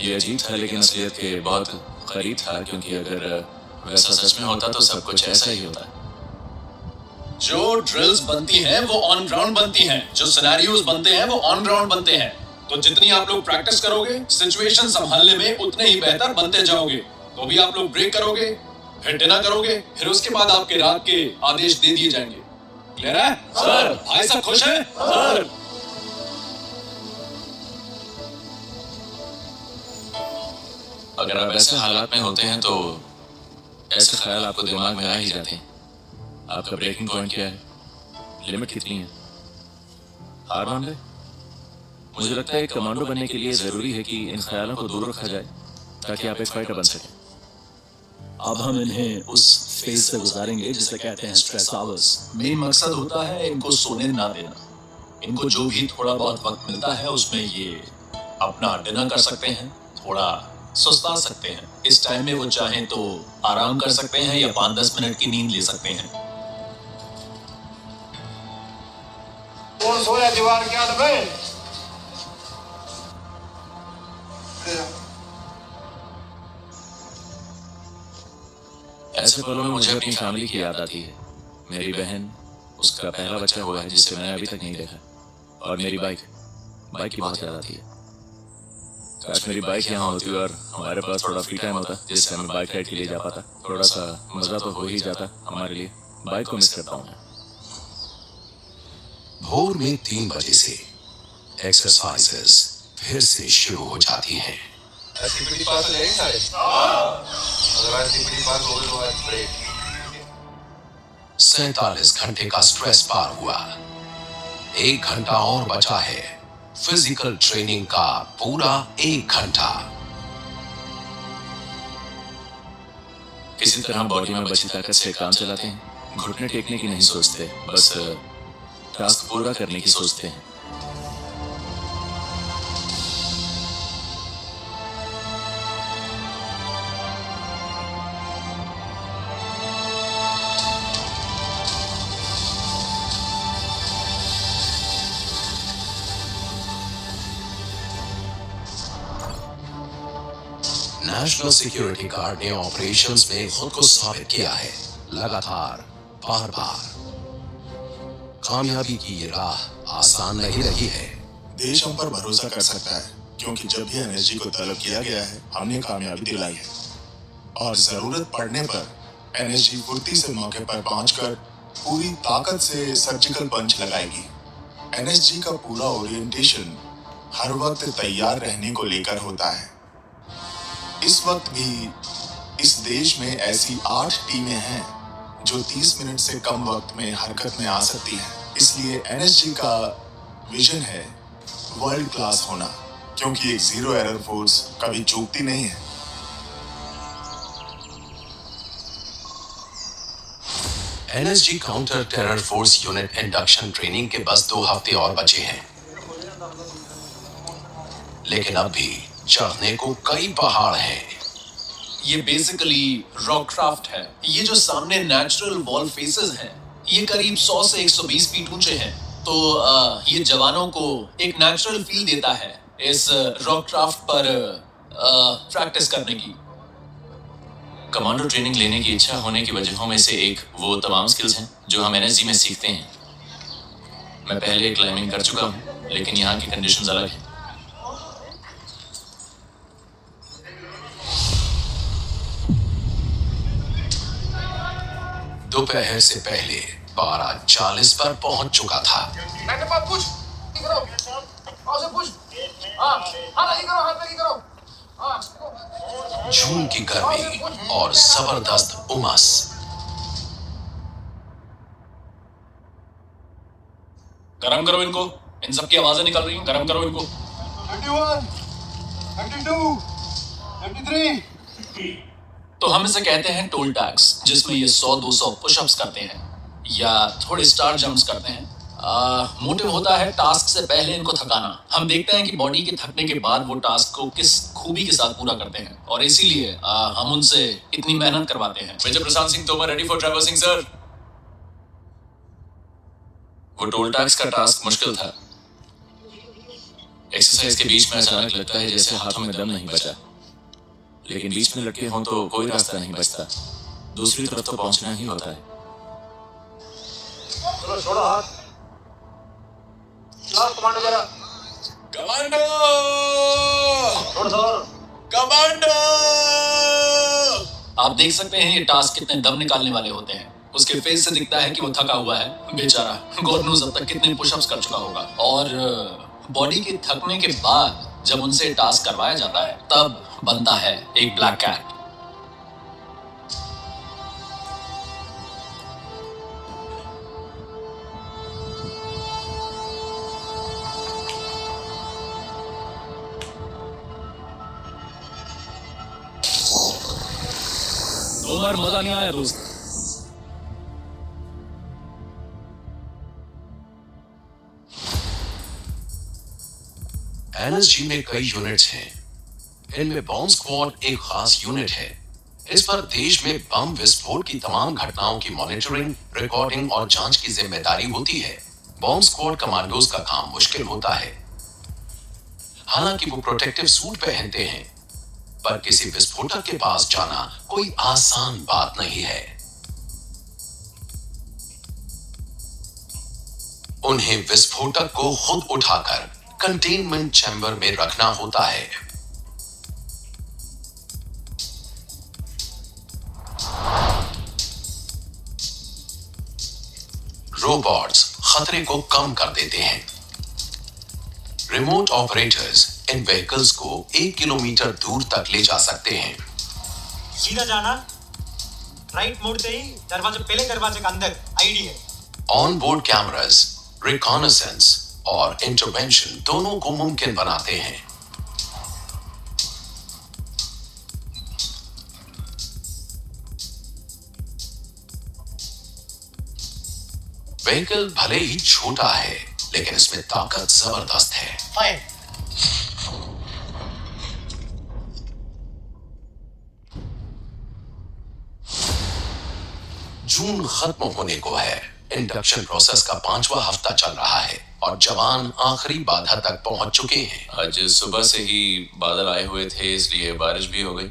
ये अजीब था, लेकिन असलियत के बहुत करीब था, क्योंकि अगर वैसा सच में होता तो सब कुछ ऐसा ही होता। जो ड्रिल्स बनती हैं वो ऑन ग्राउंड बनती हैं, जो सिनेरियोज बनते हैं वो ऑन ग्राउंड बनते हैं। तो जितनी आप लोग प्रैक्टिस करोगे सिचुएशन संभालने में, उतने ही बेहतर बनते जाओगे। तो भी आप लोग ब्रेक करोगे, फिर डिनर करोगे, फिर उसके बाद आपके रात के आदेश दे दिए जाएंगे। क्लियर है सर? भाई सब खुश हैं सर? अगर आप ऐसे हालात में होते हैं तो ऐसे ख्याल आपको दिमाग में आ ही जाते हैं। आपका ब्रेकिंग पॉइंट क्या है? लिमिट कितनी है? हार मान ले? मुझे लगता है एक कमांडो बनने के लिए जरूरी है कि इन ख्यालों को दूर रखा जाए, ताकि आप एक फाइटर बन सकें। अब हम इन्हें उस फेज से गुजारेंगे जिसे कहते हैं स्ट्रेस आवर्स। मेन मकसद होता है इनको सोने ना देना। इनको जो भी थोड़ा बहुत वक्त मिलता है उसमें ये अपना डिनर कर सकते हैं, थोड़ा सुस्ता सकते हैं। इस टाइम में वो चाहें तो आराम कर सकते हैं या 5-10 मिनट की नींद ले सकते हैं। कौन सोया दीवार क्या दबे? ऐसे पलों में मुझे अपनी फैमिली की याद आती है। मेरी बहन, उसका पहला बच्चा हुआ है जिसे मैंने अभी तक नहीं देखा, और मेरी बाइक की बहुत याद आती है। काश मेरी बाइक यहाँ होती और हमारे पास थोड़ा फ्री टाइम होता जिससे मैं बाइक राइड के लिए जा पाता। थोड़ा सा मजा तो हो ही जाता हमारे लिए। बाइक को मिस करता हूँ मैं। भोर में 3 बजे से एक्सरसाइजेस फिर से शुरू हो जाती हैं। एसटीपीटी पास हो जाएगी सारे? अगर एसटीपीटी पास हो गए तो आज ब्रेक। 47 घंटे का स्ट्रेस पार हुआ। 1 घंटा और बचा है। फिजिकल ट्रेनिंग का पूरा 1 घंटा। किसी तरह बॉडी में बची ताकत से काम चलाते हैं, घुटने टेकने की नहीं सोचते, बस टास्क पूरा करने की सोचते हैं। नेशनल सिक्योरिटी गार्ड ने ऑपरेशंस में खुद को साबित किया है, लगातार, बार बार। कामयाबी की ये राह आसान नहीं रही है। देश हम पर भरोसा कर सकता है, क्योंकि जब भी एनर्जी को तलब किया गया है, हमने कामयाबी दिलाई है। और जरूरत पड़ने पर एनर्जी फुर्ती से मौके पर पहुंचकर पूरी ताकत से सर्जिकल पंच लगाएगी। एनर्जी का पूरा ओरिएंटेशन हर वक्त तैयार रहने को लेकर होता है। इस वक्त भी इस देश में ऐसी 8 टीमें हैं जो 30 मिनट से कम वक्त में हरकत में आ सकती हैं। इसलिए एनएसजी का विजन है वर्ल्ड क्लास होना, क्योंकि एक जीरो एरर फोर्स कभी चूकती नहीं है। NSG counter terror force unit induction training के बस 2 हफ्ते और बचे हैं, लेकिन अब भी चढ़ने को कई पहाड़ हैं। ये बेसिकली रॉक क्राफ्ट है। ये जो सामने नेचुरल वॉल फेसेस हैं, ये करीब 100 से 120 फीट ऊंचे हैं। तो ये जवानों को एक नेचुरल फील देता है इस रॉक क्राफ्ट पर प्रैक्टिस करने की। कमांडो ट्रेनिंग लेने की इच्छा होने की वजहों में से एक वो तमाम स्किल्स हैं जो हम एनएसजी में सीखते हैं। मैं पहले क्लाइंबिंग कर चुका हूँ, लेकिन यहाँ की कंडीशंस अलग हैं। दोपहर से पहले 12:40 पर पहुंच चुका था। जून की गर्मी और जबरदस्त उमस। गरम करो इनको, इन सब की आवाजें निकल रही हैं, गरम करो इनको। 21, 22, 23। तो हम इसे कहते हैं टोल टैक्स, जिसमें ये 100-200 पुशअप्स करते हैं या थोड़े स्टार जंप्स करते हैं। मोटिव होता है टास्क से पहले इनको थकाना। हम देखते हैं कि बॉडी के थकने के बाद वो टास्क को किस खूबी के साथ पूरा करते हैं, और इसीलिए हम उनसे इतनी मेहनत करवाते हैं। Major Prashant Singh Tomar, ready for traversing sir. वो टोल टैक्स का टास्क मुश्किल था। एक्सरसाइज के बीच में अचानक लगता है जैसे हाथों में दम नहीं बचा, लेकिन बीच में लटके हों तो कोई रास्ता नहीं बचता, दूसरी तरफ तो पहुंचना ही होता है। चलो छोड़ो हाथ। लाओ कमांडो जरा। कमांडो! छोड़ दो। कमांडो! आप देख सकते हैं ये टास्क कितने दम निकालने वाले होते हैं। उसके फेस से दिखता है कि वो थका हुआ है, बेचारा। गॉड नोज़ अब तक कितने पुशअप्स कर चुका होगा। और बॉडी के थकने के बाद जब उनसे टास्क करवाया जाता है, तब बनता है एक ब्लैक कैट। तोमर, मजा नहीं आया दोस्त। एनएसजी में कई यूनिट्स हैं। इनमें बॉम्ब स्क्वाड एक खास यूनिट है। इस पर देश में बम विस्फोट की तमाम घटनाओं की मॉनिटरिंग, रिकॉर्डिंग और जांच की जिम्मेदारी होती है। बॉम्ब स्क्वाड कमांडोज का काम मुश्किल होता है। हालांकि वो प्रोटेक्टिव सूट पहनते हैं, पर किसी विस्फोटक के पास जाना कोई आसान बात नहीं है। उन्हें विस्फोटक को खुद उठाकर कंटेनमेंट चैम्बर में रखना होता है। रोबोट्स खतरे को कम कर देते हैं। रिमोट ऑपरेटर्स इन व्हीकल्स को 1 किलोमीटर दूर तक ले जा सकते हैं। सीधा जाना, राइट मोड़ते ही दरवाजे, पहले दरवाजे के अंदर आईडी है। ऑन बोर्ड कैमरास रिकॉनेसेंस और इंटरवेंशन दोनों को मुमकिन बनाते हैं। व्हीकल भले ही छोटा है, लेकिन इसमें ताकत जबरदस्त है। फाइन। जून खत्म होने को है। इंडक्शन प्रोसेस का 5वां हफ्ता चल रहा है और जवान आखिरी बाधा तक पहुंच चुके हैं। आज सुबह से ही बादल आए हुए थे, इसलिए बारिश भी हो गई।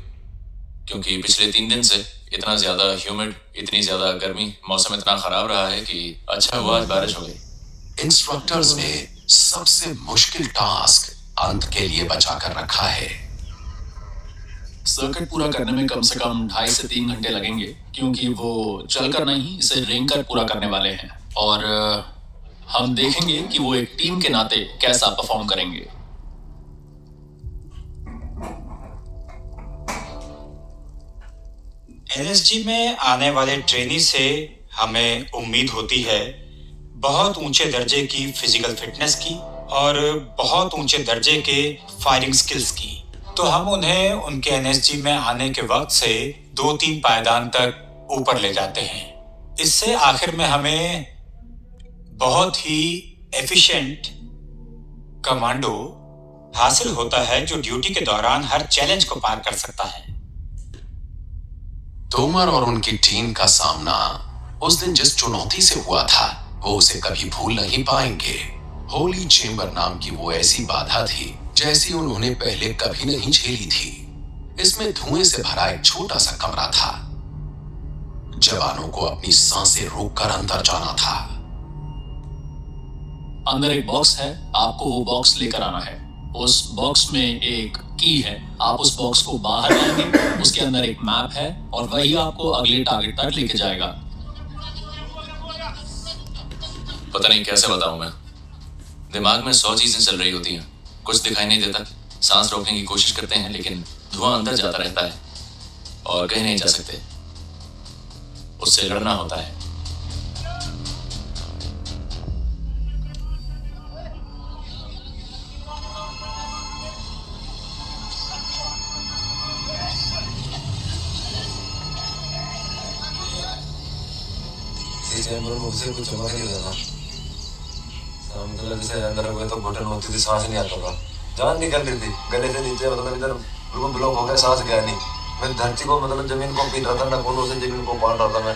क्योंकि पिछले 3 दिन से इतना ज्यादा ह्यूमिड, इतनी ज्यादा गर्मी, मौसम इतना खराब रहा है कि अच्छा हुआ आज बारिश हो गई। इंस्ट्रक्टर्स ने सबसे मुश्किल टास्क अंत के लिए बचा कर रखा है। सर्किट पूरा करने में कम से कम 2.5 से 3 घंटे लगेंगे, क्योंकि वो चलकर नहीं, इसे रेंग कर पूरा करने वाले हैं। और हम देखेंगे कि वो एक टीम के नाते कैसा परफॉर्म करेंगे। एनएसजी में आने वाले ट्रेनी से हमें उम्मीद होती है बहुत ऊंचे दर्जे की फिजिकल फिटनेस की और बहुत ऊंचे दर्जे के फायरिंग स्किल्स की। तो हम उन्हें उनके एनएसजी में आने के वक्त से 2-3 पायदान तक ऊपर ले जाते हैं। इससे आखिर में हमें बहुत ही एफिशिएंट कमांडो हासिल होता है जो ड्यूटी के दौरान हर चैलेंज को पार कर सकता है। तोमर और उनकी टीम का सामना उस दिन जिस चुनौती से हुआ था, वो उसे कभी भूल नहीं पाएंगे। होली चेंबर नाम की वो ऐसी बाधा थी जैसी उन्होंने पहले कभी नहीं झेली थी। इसमें धुएं से भरा एक छोटा सा कमरा था। जवानों को अपनी सांसें रोककर अंदर जाना था। अंदर एक बॉक्स है, आपको वो बॉक्स लेकर आना है। उस बॉक्स में एक की है, आप उस बॉक्स को बाहर लाएंगे, उसके अंदर एक मैप है और वही आपको अगले टारगेट तक लेके जाएगा। पता नहीं कैसे बताऊं मैं, दिमाग में 100 चीजें चल रही होती हैं, कुछ दिखाई नहीं देता। सांस रोकने की कोशिश करते हैं लेकिन धुआं अंदर जाता रहता है और कहीं नहीं जा सकते। उससे लड़ना होता है। मुझसे कुछ समझ नहीं लगा। मतलब जैसे अंदर हुए तो घुटन होती थी, सांस नहीं आता था, जान निकल रही थी गले से नीचे, मतलब इधर बिल्कुल ब्लॉक हो गया, सांस गया नहीं। मैं धरती को मतलब जमीन को पीट रहा था, ना कोनों से जमीन को पाल रहा था मैं।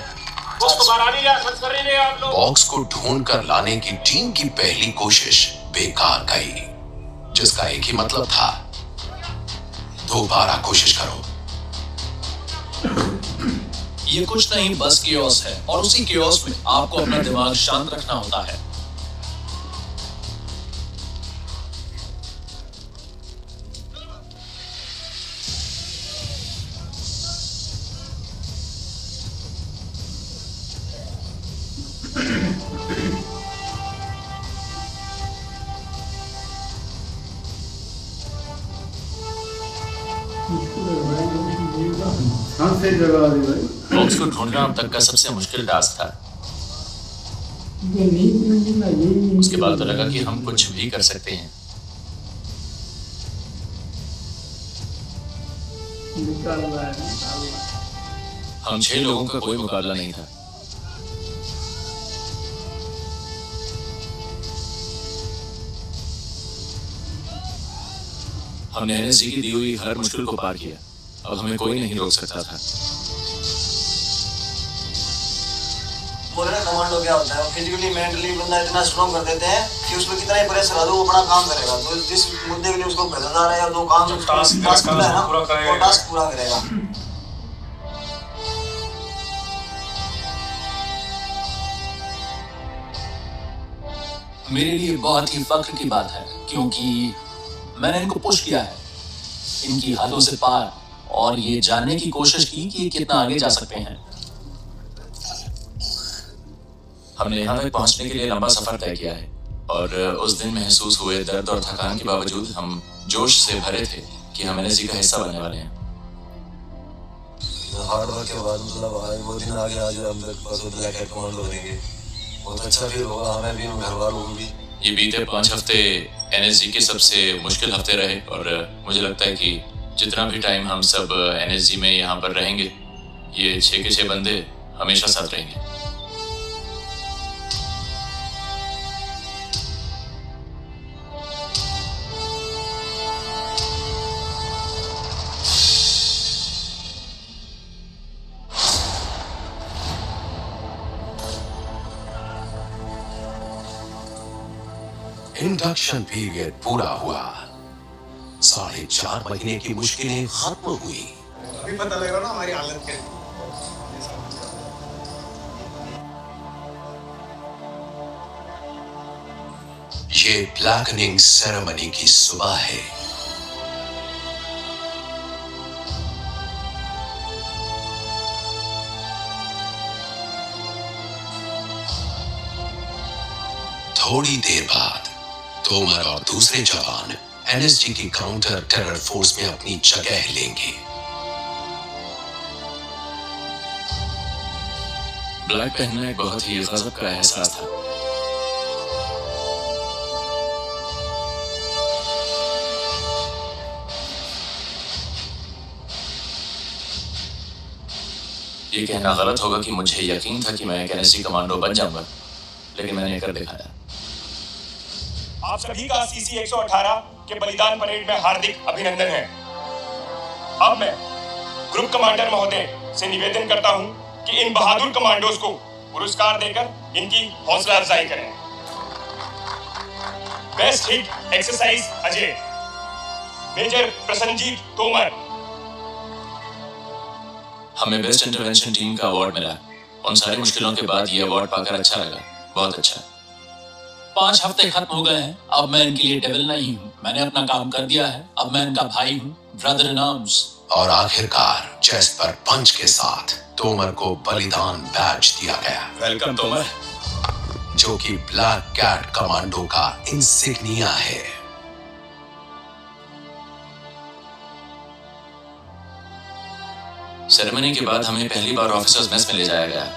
बॉक्स को ढूंढ कर लाने की टीम की पहली कोशिश बेकार गई, जिसका एक ही मतलब था, दोबारा कोशिश करो। ये कुछ नहीं, बस केओस है और उसी केओस में आपको अपना दिमाग शांत रखना होता है। बॉक्स को ढूंढना अब तक का सबसे मुश्किल टास्क था। उसके बाद तो लगा कि हम कुछ भी कर सकते हैं। हम 6 लोगों का कोई मुकाबला नहीं था। हमने एनएसजी की दी हुई हर मुश्किल को पार किया। अब हमें कोई नहीं रोक सकता था। बोले ना कमांडो क्या होता है, फिजिकली मेंटली बंदा इतना स्ट्रॉन्ग कर देते हैं कि उसको कितना ही प्रेशर आ दो वो अपना काम करेगा। तो जिस मुद्दे के लिए उसको भेजा जा रहा है या दो काम टास्क पूरा है ना, वो टास्क पूरा करेगा। मेरे लिए बहुत ही फख्र की बात है, क्योंकि मैंने इनको पुश किया है इनकी हदों से पार और ये जानने की कोशिश की कि ये कितना आगे जा सकते हैं। हमने यहाँ तक पहुँचने के लिए लंबा सफर तय किया है और उस दिन महसूस हुए दर्द और थकान के बावजूद हम जोश से भरे थे कि हम एनएसजी का हिस्सा बनने वाले हैं। हार्ड वर्क के बाद मतलब आज वो दिन आ गया, आज हम बस ब्लैक हेड कमांडो बनेंगे। बहुत अच्छा फील होगा हमें भी, घर वालों को भी। ये बीते 5 हफ्ते एनएसजी के सबसे मुश्किल हफ्ते रहे और मुझे लगता है कि जितना भी टाइम हम सब एनएसजी में यहाँ पर रहेंगे, ये 6 के 6 बंदे हमेशा साथ रहेंगे। इंडक्शन पीरियड पूरा हुआ। 4.5 महीने की मुश्किलें खत्म हुई। अभी पता लग रहा ना हमारी हालत क्या है। ये ब्लैकनिंग सेरेमनी की सुबह है। थोड़ी देर बाद तोमर और दूसरे जवान एनएसजी की काउंटर टेरर फोर्स में अपनी जगह लेंगे। ब्लैक पहनना एक बहुत ही गजब का एहसास था। ये कहना गलत होगा कि मुझे यकीन था कि मैं एक एनएसजी कमांडो बन जाऊंगा, लेकिन मैंने कर दिखाया। आप सभी का सीसी 118 के बलिदान परेड में हार्दिक अभिनंदन है। अब मैं ग्रुप कमांडर महोदय से निवेदन करता हूं कि इन बहादुर कमांडोज को पुरस्कार देकर इनकी हौसला अफजाई करें। Best hit exercise Ajay, major Prasannajit Tomar. हमें बेस्ट इंटरवेंशन टीम का अवार्ड मिला। उन सारी मुश्किलों के बाद ये अवार्ड पाकर अच्छा लगा, बहुत अच्छा। 5 हफ्ते खत्म हो गए हैं। अब मैं इनके लिए डेविल नहीं हूँ, मैंने अपना काम कर दिया है। अब मैं इनका भाई हूँ, ब्रदर इन आर्म्स। और आखिरकार चेस्ट पर पंच के साथ तोमर को बलिदान बैज दिया गया। वेलकम तोमर, जो कि ब्लैक कैट कमांडो का इंसिग्निया है। सेरेमनी के बाद हमें पहली बार ऑफिसर्स मेस में ले जाया गया।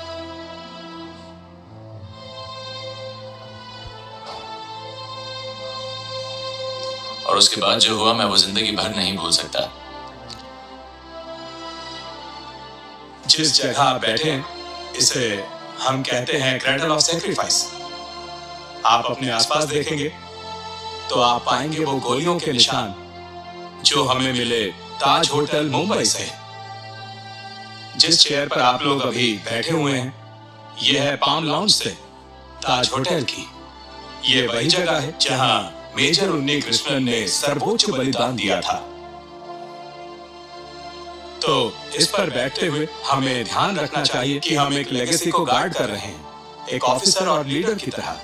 और उसके बाद जो हुआ मैं वो जिंदगी भर नहीं भूल सकता। जिस जगह आप बैठे हैं इसे हम कहते हैं क्रैडल ऑफ सैक्रिफाइस। आप अपने आसपास देखेंगे तो आप पाएंगे वो गोलियों के निशान जो हमें मिले ताज होटल मुंबई से। जिस चेयर पर आप लोग अभी बैठे हुए हैं यह है पाम लाउंज से ताज होटल की। ये वही जगह है जहां मेजर उन्नी कृष्णन ने सर्वोच्च बलिदान दिया था। तो इस पर बैठते हुए हमें ध्यान रखना चाहिए कि हम एक लेगेसी को गार्ड कर रहे हैं, एक ऑफिसर और लीडर की तरह।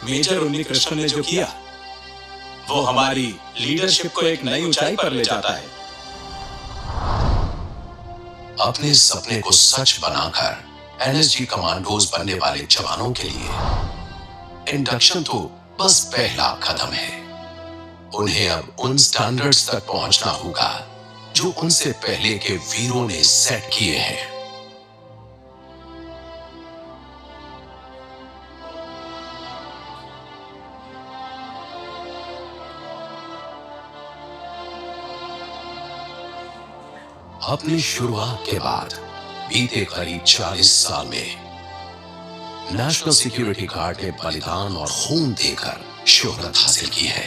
मेजर उन्नी कृष्णन ने जो किया वो हमारी लीडरशिप को एक नई ऊंचाई पर ले जाता है। अपने सपने को सच बनाकर एनएसजी कमांडोज बनने वाले जवानों के लिए इंडक्शन तो बस पहला कदम है। उन्हें अब उन स्टैंडर्ड्स तक पहुंचना होगा जो उनसे पहले के वीरों ने सेट किए हैं। अपनी शुरुआत के बाद बीते करीब 40 साल में नेशनल सिक्योरिटी गार्ड ने बलिदान और खून देकर शोहरत हासिल की है।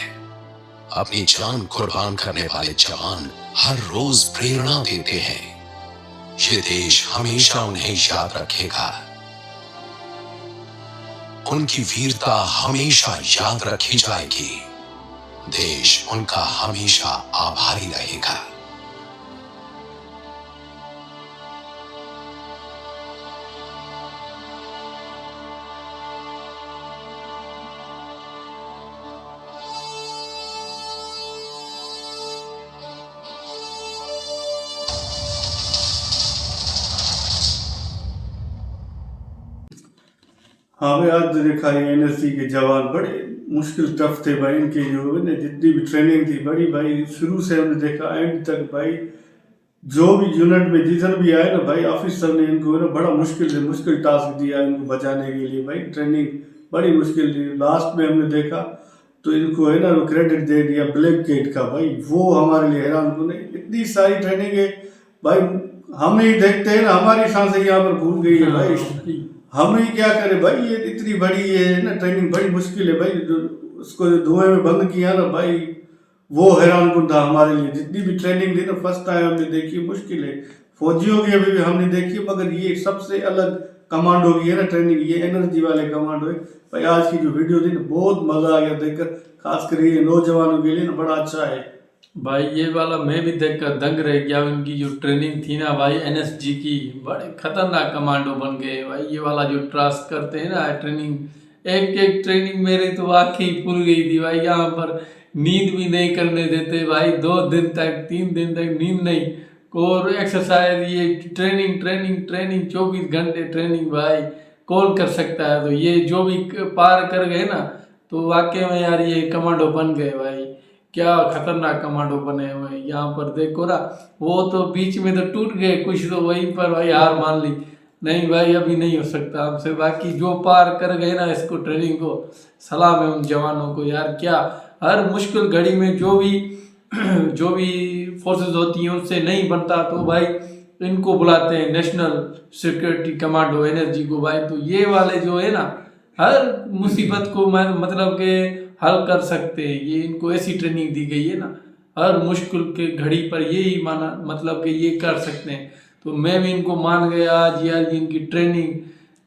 अपनी जान कुर्बान करने वाले जवान हर रोज प्रेरणा देते हैं। ये देश हमेशा उन्हें याद रखेगा। उनकी वीरता हमेशा याद रखी जाएगी। देश उनका हमेशा आभारी रहेगा। हाँ भाई, आज देखा ये एनएसजी के जवान बड़े मुश्किल टफ थे भाई। इनकी जो है जितनी भी ट्रेनिंग थी बड़ी भाई, शुरू से हमने देखा एंड तक भाई। जो भी यूनिट में जिधर भी आए ना भाई, ऑफिसर ने इनको ना बड़ा मुश्किल टास्क दिया इनको बचाने के लिए भाई। ट्रेनिंग बड़ी मुश्किल थी। लास्ट में हमने देखा तो इनको है ना क्रेडिट दे दिया ब्लैक कैट का भाई। वो हमारे लिए हैरान को नहीं, इतनी सारी ट्रेनिंग है भाई। हम ही देखते हैं ना, हमारी सांसें यहाँ पर भूल गई है भाई। हम ही क्या करें भाई, ये इतनी बड़ी है ना ट्रेनिंग, बड़ी मुश्किल है भाई। जो उसको धुएं में बंद किया ना भाई, वो हैरान कुन था हमारे लिए। जितनी भी ट्रेनिंग थी ना फर्स्ट टाइम हमने देखी, मुश्किल है। फौजियों की अभी भी हमने देखी, मगर ये सबसे अलग कमांडो की है ना ट्रेनिंग, ये एनर्जी वाले कमांडो है भाई। आज की जो वीडियो थी ना बहुत मजा आ गया देखकर, खासकर ये नौजवानों के लिए ना बड़ा अच्छा है भाई। ये वाला मैं भी देखकर दंग रह गया, उनकी जो ट्रेनिंग थी ना भाई एनएसजी की, बड़े खतरनाक कमांडो बन गए भाई। ये वाला जो टास्क करते हैं ना ट्रेनिंग, एक एक ट्रेनिंग मेरे तो आँखें ही फूल गई थी भाई। यहाँ पर नींद भी नहीं करने देते भाई, 2 दिन तक 3 दिन तक नींद नहीं, और एक्सरसाइज, ये ट्रेनिंग ट्रेनिंग ट्रेनिंग 24 घंटे ट्रेनिंग भाई, कौन कर सकता है। तो ये जो भी पार कर गए ना, तो वाकई में यार ये कमांडो बन गए भाई, क्या खतरनाक कमांडो बने हुए। यहाँ पर देखो ना, वो तो बीच में तो टूट गए कुछ, तो वहीं पर भाई हार मान ली, नहीं भाई अभी नहीं हो सकता हमसे। बाकी जो पार कर गए ना इसको, ट्रेनिंग को, सलाम है उन जवानों को यार। क्या हर मुश्किल घड़ी में जो भी फोर्सेस होती हैं उनसे नहीं बनता तो भाई इनको बुलाते हैं नेशनल सिक्योरिटी कमांडो एनर्जी को भाई। तो ये वाले जो है ना हर मुसीबत को मतलब के हल कर सकते हैं, ये इनको ऐसी ट्रेनिंग दी गई है ना, हर मुश्किल के घड़ी पर यही माना मतलब कि ये कर सकते हैं। तो मैं भी इनको मान गया आज यार, इनकी ट्रेनिंग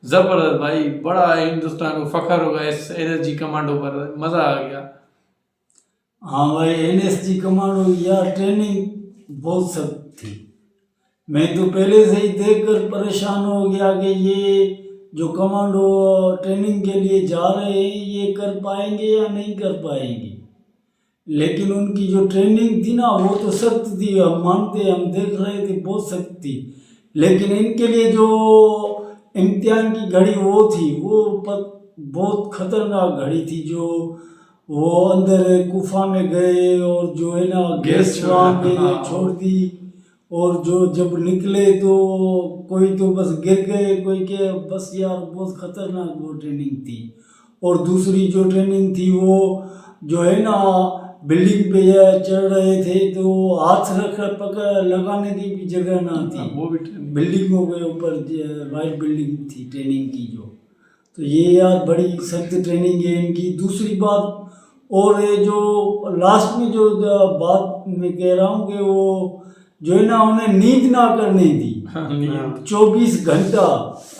जबरदस्त भाई, बड़ा हिंदुस्तान को फख्र होगा इस एनर्जी कमांडो पर, मजा आ गया। हाँ भाई एनएसजी कमांडो यार ट्रेनिंग बहुत सख्त थी। मैं तो पहले से ही देखकर परेशान हो गया कि ये जो कमांडो ट्रेनिंग के लिए जा रहे हैं ये कर पाएंगे या नहीं कर पाएंगे। लेकिन उनकी जो ट्रेनिंग थी ना वो तो सख्त थी, हम मानते, हम देख रहे थे बहुत सख्त थी। लेकिन इनके लिए जो इम्तिहान की घड़ी वो थी, वो बहुत खतरनाक घड़ी थी। जो वो अंदर गुफा में गए और जो है ना गैस वहाँ में छोड़ दी, और जो जब निकले तो कोई तो बस गिर गए, कोई के बस यार बहुत खतरनाक वो ट्रेनिंग थी। और दूसरी जो ट्रेनिंग थी वो जो है ना बिल्डिंग पे चढ़ रहे थे तो हाथ रख पकड़ लगाने की भी जगह ना थी, वो भी बिल्डिंगों के ऊपर वाइट बिल्डिंग थी ट्रेनिंग की जो। तो ये यार बड़ी सख्त ट्रेनिंग है इनकी। दूसरी बात और ये जो लास्ट में जो बात मैं कह रहा हूँ कि वो जो है ना उन्हें नींद ना करने दी 24 घंटा।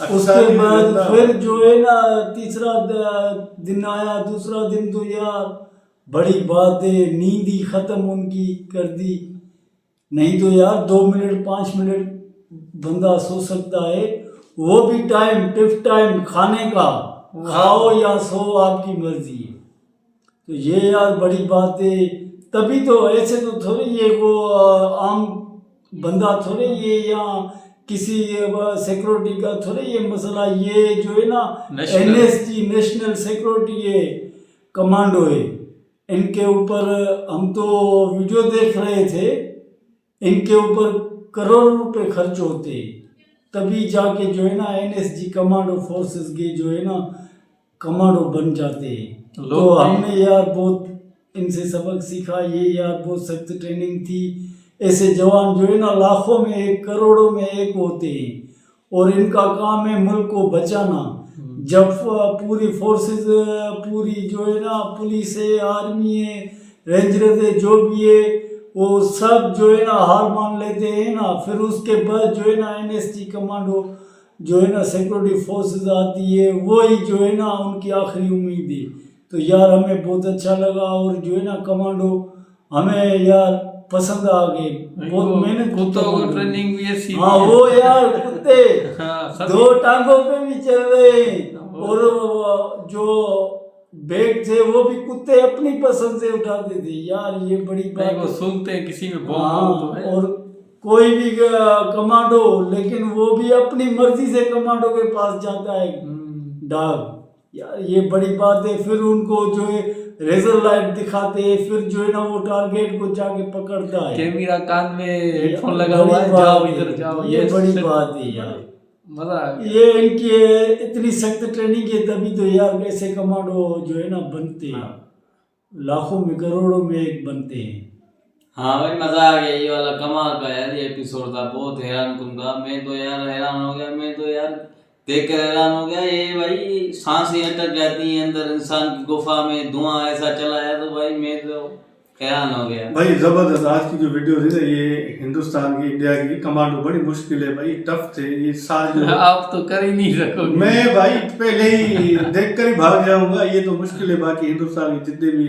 उसके बाद फिर जो है ना तीसरा दिन आया, दूसरा दिन तो यार बड़ी बात है, नींद ही खत्म उनकी कर दी। नहीं तो यार 2 मिनट 5 मिनट बंदा सो सकता है, वो भी टाइम टिफ टाइम खाने का, खाओ या सो आपकी मर्जी है। तो ये यार बड़ी बात है। तभी तो ऐसे तो थोड़े ये वो आम बंदा थोड़े ये या किसी सिक्योरिटी का थोड़े ये मसला, ये जो है ना एनएसजी नेशनल सिक्योरिटी ये कमांडो है, इनके ऊपर हम तो वीडियो देख रहे थे, इनके ऊपर करोड़ों रुपए खर्च होते तभी जाके जो है ना एनएसजी कमांडो फोर्सेस के जो है ना कमांडो बन जाते हैं। तो हमने यार बहुत इनसे सबक सीखा। ये यार बहुत सख्त ट्रेनिंग थी। ऐसे जवान जो है ना लाखों में एक, करोड़ों में एक होते हैं, और इनका काम है मुल्क को बचाना। जब पूरी फोर्सेस पूरी जो है ना पुलिस है, आर्मी है, रेंजर्स है, जो भी है वो सब जो है ना हार मान लेते हैं ना, फिर उसके बाद जो है ना एनएसजी कमांडो जो है ना सिक्योरिटी फोर्सेस आती है, वही जो है ना उनकी आखिरी उम्मीद है। तो यार हमें बहुत अच्छा लगा, और जो है ना कमांडो हमें यार पसंद आ गए, बहुत मेहनत कुत्तों को ट्रेनिंग भी है। हाँ वो यार कुत्ते 2 टांगों पे भी चल रहे हैं, और जो बैग थे वो भी कुत्ते अपनी पसंद से उठाते थे यार, ये बड़ी बात। वो सूंघते हैं किसी में तो है। और कोई भी कमांडो, लेकिन वो भी अपनी मर्जी से कमांडो के पास जाता है डॉग, यार ये बड़ी बात है। फिर उनको जो है रेजर लाइट दिखाते हैं, फिर जो है ना वो टारगेट को जाके पकड़ता है, कैमरा कान में हेडफोन लगा हुआ है, जाओ इधर जाओ, ये बड़ी बात है यार, मजा आ गया। ये इनकी इतनी सख्त ट्रेनिंग है, तभी तो यार ऐसे कमांडो जो है ना बनते हैं, लाखों में करोड़ों में एक बनते हैं। हाँ भाई मजा आ गया, ये वाला कमाल का यार ये एपिसोड था, बहुत हैरान कुंदा। मैं तो यार हैरान हो गया, मैं तो यार देख कर हैरान हो गया। ये भाई सांसें अटक जाती हैं अंदर इंसान की गुफा में, धुआं ऐसा चला है तो भाई मैं तो हैरान हो गया भाई जबरदस्त। आज की जो वीडियो थी ना, ये हिंदुस्तान की, इंडिया की कमांडो बड़ी मुश्किल है भाई, टफ थे ये सारे जो आप तो कर ही नहीं सकोगे। मैं भाई पहले ही देख कर ही भाग जाऊंगा, ये तो मुश्किल है। बाकी हिंदुस्तान की जितने भी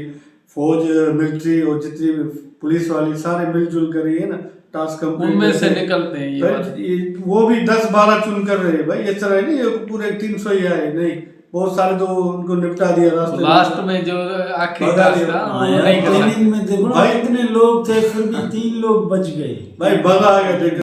फौज, मिलिट्री और जितनी भी पुलिस वाली सारे मिलजुल कर ये ना टास्क कंप्लीट उनमें से निकलते हैं ये वो भी 10-12 चुन कर रहे हैं भाई, इस तरह नहीं ये पूरे 300 ही आए, नहीं बहुत सारे तो उनको निपटा दिया रास्ते लास्ट में जो आखिरी रास्ता ट्रेनिंग में देखो ना कितने लोग थे, फिर भी 3 लोग बच गए भाई। मजा आ गया देख